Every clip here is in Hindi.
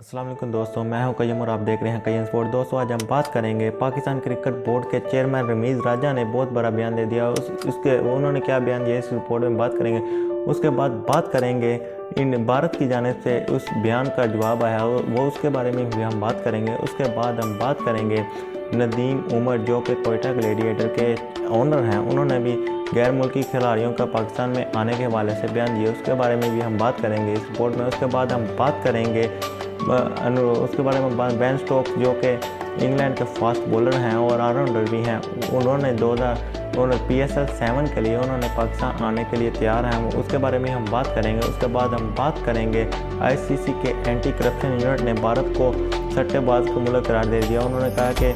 अस्सलाम वालेकुम दोस्तों, मैं हूं कय्यम और आप देख रहे हैं कय्यम स्पोर्ट। दोस्तों आज हम बात करेंगे पाकिस्तान क्रिकेट बोर्ड के चेयरमैन रमीज़ राजा ने बहुत बड़ा बयान दे दिया। उसके उन्होंने क्या बयान दिया इस रिपोर्ट में बात करेंगे। उसके बाद बात करेंगे इन भारत की जानिब से उस बयान का जवाब आया वो उसके बारे में भी हम बात करेंगे। उसके बाद हम बात करेंगे नदीम उमर जो कि कोयटा ग्लैडिएटर के ओनर हैं, उन्होंने भी गैर मुल्की खिलाड़ियों का पाकिस्तान में आने के हवाले से बयान दिया। उसके बारे में भी हम बात करेंगे इस रिपोर्ट में। उसके बाद हम बात करेंगे उसके बारे में बेन स्टोक्स जो कि इंग्लैंड के फास्ट बॉलर हैं और ऑलराउंडर भी हैं। उन्होंने PSL 7 के लिए उन्होंने पाकिस्तान आने के लिए तैयार हैं, उसके बारे में हम बात करेंगे। उसके बाद हम बात करेंगे ICC के एंटी करप्शन यूनिट ने भारत को सट्टेबाज का मुल्क करार दे दिया। उन्होंने कहा कि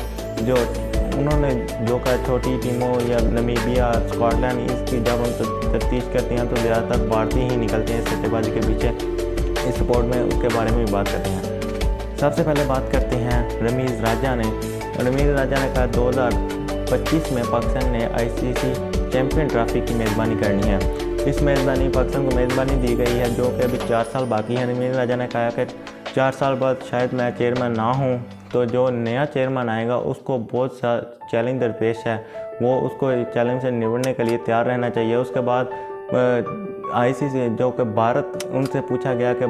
जो कहा छोटी टीमों या नमीबिया स्कॉटलैंड इसकी जब हम तफ्तीश करते हैं तो ज़्यादातर भारतीय ही निकलते हैं सट्टेबाजी के पीछे। इस रिपोर्ट में उसके बारे में भी बात करते हैं। सबसे पहले बात करते हैं रमीज़ राजा ने कहा 2025 में पाकिस्तान ने ICC चैम्पियन ट्रॉफी की मेज़बानी करनी है। इस मेज़बानी पाकिस्तान को मेज़बानी दी गई है जो कि अभी 4 साल बाकी है। रमीज़ राजा ने कहा कि 4 साल बाद शायद मैं चेयरमैन ना हूँ, तो जो नया चेयरमैन आएगा उसको बहुत सा चैलेंज दरपेश है, वो उसको चैलेंज से निपटने के लिए तैयार रहना चाहिए। उसके बाद ICC जो कि भारत उनसे पूछा गया कि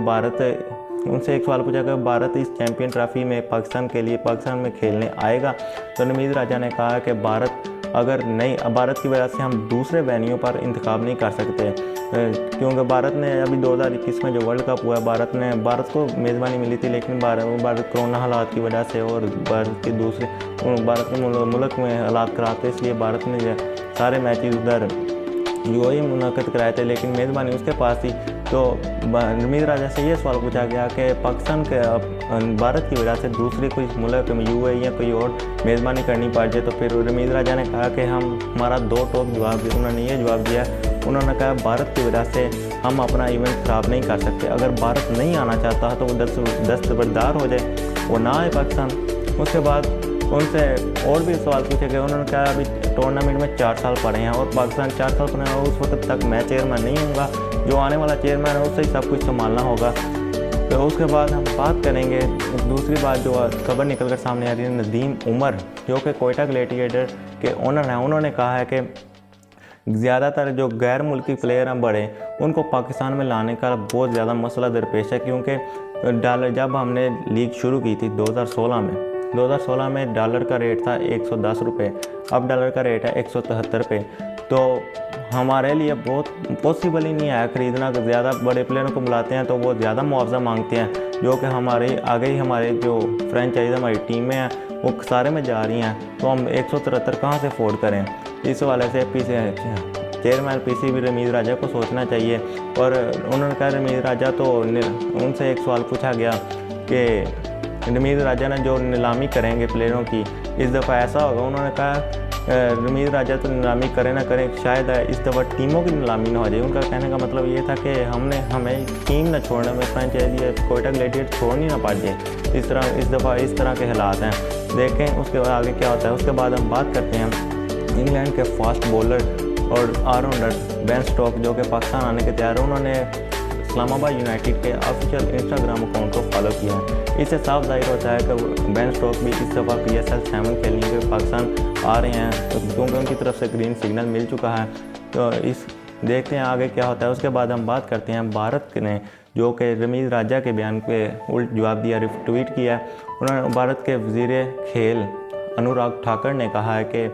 उनसे एक सवाल पूछा कि भारत इस चैम्पियन ट्रॉफी में पाकिस्तान में खेलने आएगा। तो रमीज़ राजा ने कहा कि भारत की वजह से हम दूसरे वेन्यू पर इंतखाब नहीं कर सकते, क्योंकि भारत ने अभी 2021 में जो वर्ल्ड कप हुआ भारत को मेज़बानी मिली थी, लेकिन भारत कोरोना हालात की वजह से और भारत के मुल्क में हालात ख़राब थे, इसलिए भारत ने सारे मैचेस उधर UAE में मुनक़द कराए थे, लेकिन मेज़बानी उसके पास थी। तो रमीज़ राजा से ये सवाल पूछा गया कि पाकिस्तान के भारत की वजह से दूसरे कोई मुल्क में UAE या कोई और मेज़बानी करनी पड़ जाए, तो फिर रमीज़ राजा ने कहा कि हमारा 2 टोक जवाब दिया। उन्होंने ये जवाब दिया, उन्होंने कहा भारत की वजह से हम अपना इवेंट ख़राब नहीं कर सकते। अगर भारत नहीं आना चाहता तो वो दस्तबरदार हो जाए, वो ना आए पाकिस्तान। उसके बाद उनसे और भी सवाल पूछे गए। उन्होंने कहा अभी टूर्नामेंट में 4 साल पड़े हैं और पाकिस्तान 4 साल पड़े हैं, उस वक्त तक मैं चेयरमैन नहीं हूँगा, जो आने वाला चेयरमैन है उससे ही सब कुछ संभालना होगा। तो उसके बाद हम बात करेंगे दूसरी बात जो खबर निकल कर सामने आ रही है। नदीम उमर जो कि कोयटा ग्लैडिएटर के ओनर हैं, उन्होंने कहा है कि ज़्यादातर जो गैर मुल्की प्लेयर हैं बड़े, उनको पाकिस्तान में लाने का बहुत ज़्यादा मसला दरपेश है, क्योंकि जब हमने लीग शुरू की थी 2016 में डॉलर का रेट था 110 रुपये, अब डॉलर का रेट है 173 रुपये। तो हमारे लिए बहुत पॉसिबल ही नहीं है ख़रीदना। ज़्यादा बड़े प्लेयरों को बुलाते हैं तो वो ज़्यादा मुआवजा मांगते हैं, जो कि हमारे जो फ्रेंचाइज हमारी टीमें हैं वो सारे में जा रही हैं, तो हम 173 कहाँ से अफोर्ड करें। इस वाले से चेयरमैन PCB रमीज़ राजा को सोचना चाहिए। और उन्होंने कहा रमीज़ राजा तो उनसे एक सवाल पूछा गया कि रमीज़ राजा ने जो नीलामी करेंगे प्लेयरों की इस दफ़ा ऐसा होगा। उन्होंने कहा रमीज़ राजा तो नीलामी करें ना करें, शायद इस दफ़ा टीमों की नीलामी ना हो जाए। उनका कहने का मतलब ये था कि हमें टीम ना छोड़ने में फ्रेंचाइजी कोयटा ग्लैडिएटर छोड़नी ना पड़ जाए। इस दफ़ा इस तरह के हालात हैं, देखें उसके बाद आगे क्या होता है। उसके बाद हम बात करते हैं इंग्लैंड के फास्ट बॉलर और ऑलराउंडर बेन स्टोक्स जो कि पाकिस्तान आने के तैयार हैं। उन्होंने इस्लामाबाद यूनाइटेड के ऑफिशियल इंस्टाग्राम अकाउंट को फॉलो किया है। इससे साफ जाहिर होता है कि बेन स्टोक्स भी इस दफ़ा PSL 7 खेलने के लिए पाकिस्तान आ रहे हैं, क्योंकि उनकी तरफ से ग्रीन सिग्नल मिल चुका है। तो देखते हैं आगे क्या होता है। उसके बाद हम बात करते हैं भारत ने जो कि रमीज़ राजा के बयान पे उल्ट जवाब दिया, ट्वीट किया। उन्होंने भारत के वज़ीर खेल अनुराग ठाकुर ने कहा है कि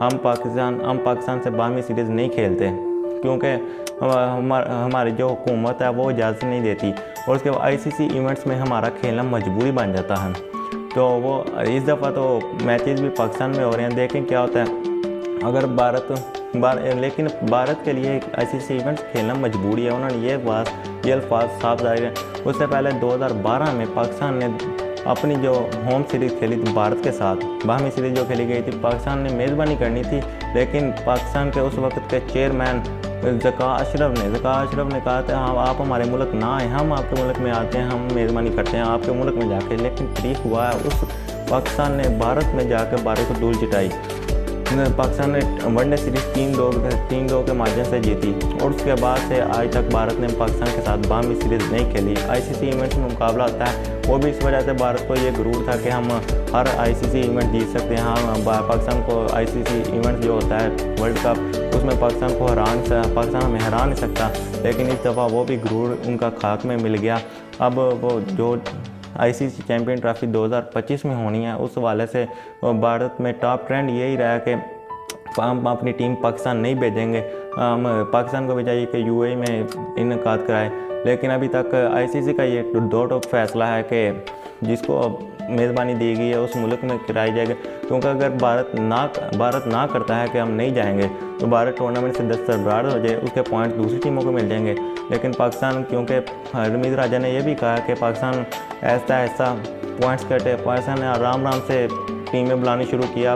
हम पाकिस्तान से बाहमी सीरीज़ नहीं खेलते, क्योंकि हमारी जो हुकूमत है वो इजाज़त नहीं देती, और उसके बाद ICC इवेंट्स में हमारा खेलना मजबूरी बन जाता है। तो वो इस दफ़ा तो मैचेस भी पाकिस्तान में हो रहे हैं, देखें क्या होता है। अगर लेकिन भारत के लिए ICC इवेंट्स खेलना मजबूरी है। उन्होंने ये अल्फाज साफ जाहिर है। उससे पहले 2012 में पाकिस्तान ने अपनी जो होम सीरीज़ खेली थी भारत के साथ, बाहमी सीरीज़ जो खेली गई थी, पाकिस्तान ने मेज़बानी करनी थी, लेकिन पाकिस्तान के उस वक्त के चेयरमैन ज़का अशरफ ने कहा था हाँ आप हमारे मुल्क ना आए, हम आपके मुल्क में आते हैं, हम मेज़बानी करते हैं आपके मुल्क में जाके। लेकिन तरीक हुआ है उस पाकिस्तान ने भारत में जाकर भारत को धूल चिटाई। पाकिस्तान ने वनडे सीरीज 3-2 के मार्जिन से जीती और उसके बाद से आज तक भारत ने पाकिस्तान के साथ बाहमी सीरीज़ नहीं खेली। आईसीसी इवेंट्स में मुकाबला होता है वो भी इस वजह से भारत को ये गुरूर था कि हम हर आईसीसी इवेंट जीत सकते हैं। हम पाकिस्तान को आईसीसी इवेंट जो होता है वर्ल्ड कप उसमें पाकिस्तान हमें हरा नहीं सकता, लेकिन इस दफ़ा वो भी गुरूर उनका खाक में मिल गया। अब वो जो आईसीसी चैम्पियन ट्रॉफी 2025 में होनी है उस हवाले से भारत में टॉप ट्रेंड यही रहा कि हम अपनी टीम पाकिस्तान नहीं भेजेंगे, हम पाकिस्तान को भी चाहिए कि यूएई में इनेकाद कराए। लेकिन अभी तक आईसीसी का ये दो टोक फैसला है कि जिसको मेज़बानी दी गई है उस मुल्क में कराई जाएगी, क्योंकि अगर भारत ना करता है कि हम नहीं जाएंगे तो भारत टूर्नामेंट से दस्तबरदार हो जाए, उसके पॉइंट दूसरी टीमों को मिल जाएंगे। लेकिन पाकिस्तान, क्योंकि रमीज़ राजा ने यह भी कहा कि पाकिस्तान ऐसा पॉइंट्स कटे, पाकिस्तान ने आराम से टीमें बुलानी शुरू किया।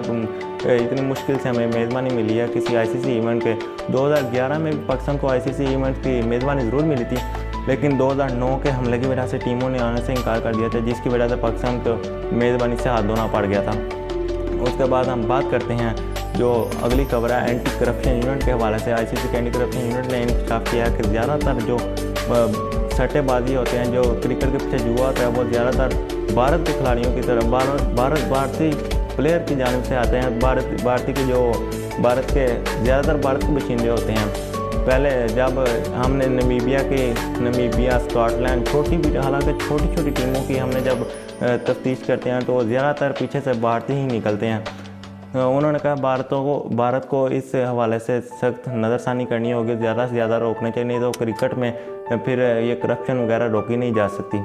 इतनी मुश्किल से हमें मेज़बानी मिली है किसी आईसीसी इवेंट के। 2011 में भी पाकिस्तान को आईसीसी इवेंट की मेज़बानी ज़रूर मिली थी, लेकिन 2009 के हमले की वजह से टीमों ने आने से इनकार कर दिया था, जिसकी वजह से पाकिस्तान को मेज़बानी से हाथ धोना पड़ गया था। उसके बाद हम बात करते हैं जो अगली खबर है एंटी करप्शन यूनिट के हवाले से। आईसीसी के एंटी करप्शन यूनिट ने इंकशाफ किया है कि ज़्यादातर जो सट्टेबाजी होते हैं, जो क्रिकेट के पीछे जुआ होता है, वो ज़्यादातर भारत के खिलाड़ियों की तरफ भारतीय प्लेयर की जानिब से आते हैं। भारत के ज़्यादातर भारत के बशिंदे होते हैं। पहले जब हमने नमीबिया, स्कॉटलैंड, हालांकि छोटी टीमों की हमने जब तफ्तीश करते हैं तो ज़्यादातर पीछे से भारतीय ही निकलते हैं। उन्होंने कहा भारत को इस हवाले से सख्त नज़रसानी करनी होगी, ज़्यादा से ज़्यादा रोकने चाहिए, नहीं तो क्रिकेट में फिर ये करप्शन वगैरह रोकी नहीं जा सकती।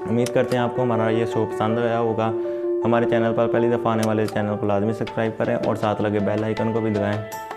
उम्मीद करते हैं आपको हमारा ये शो पसंद आया होगा। हमारे चैनल पर पहली दफ़ा आने वाले चैनल को लाजमी सब्सक्राइब करें और साथ लगे बेल आइकन को भी दबाएं।